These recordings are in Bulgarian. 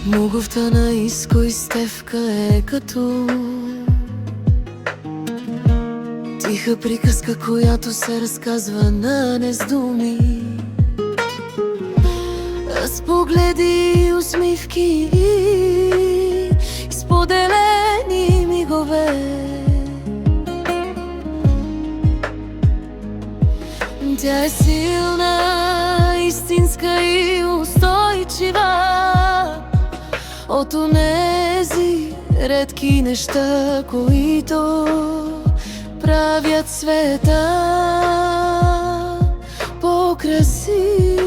Любовта на Иско и Стефка е като тиха приказка, която се разказва на нездуми, с погледи и усмивки и споделени мигове. Тя е силна, истинска и устойчива от онези редки неща, които правят света по-красив.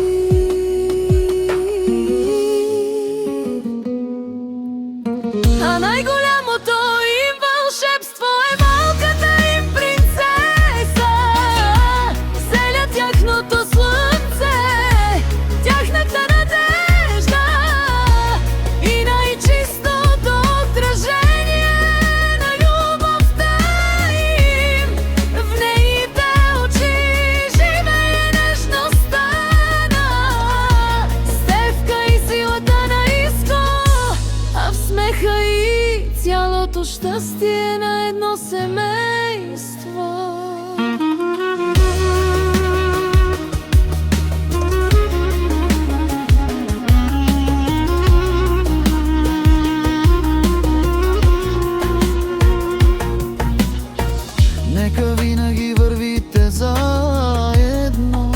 А най-голямото им вълшебство е малката им принцеса. Вселя тяхното слънце, тяхната надежда и най-чистото отражение на любовта им. В нейните очи живее нежността на Стефка и силата на Иско, а в смеха и цялото щастие на едно семейство. Нека винаги вървите заедно,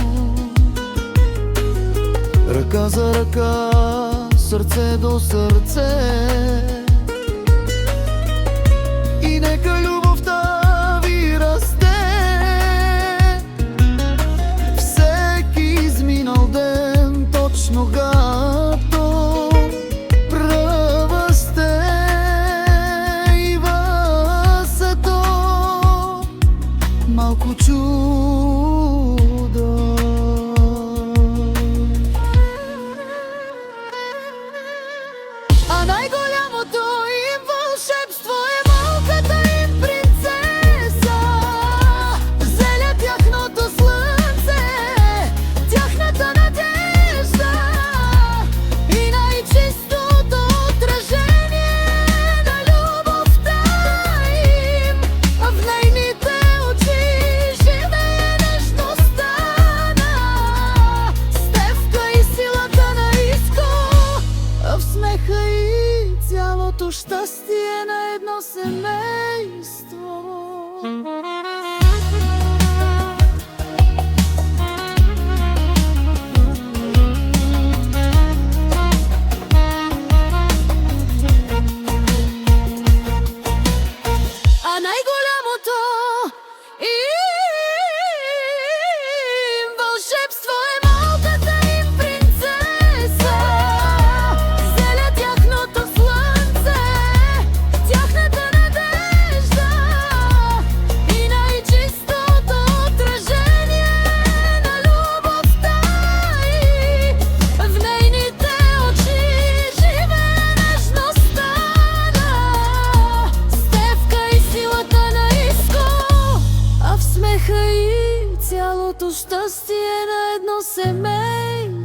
ръка за ръка, сърце до сърце. И нека любовта ви расте всеки изминал ден, точно както права сте и възето малко чудо. А най-голямото им вълшебство е малката им принцеса. Вселя тяхното слънце, тяхната надежда и най-чистото отражение на любовта им. А в нейните очи живее нежността на Стефка и силата на Иско, а в смеха и цялото щастие на едно семейство. А най-голямото им вълшебство е малката им принцеса. Вселя тяхното слънце, тяхната надежда и най-чистото отражение на любовта им. В нейните очи живее нежността на Стефка и силата на Иско, а в смеха и цялото щастие на едно семейство.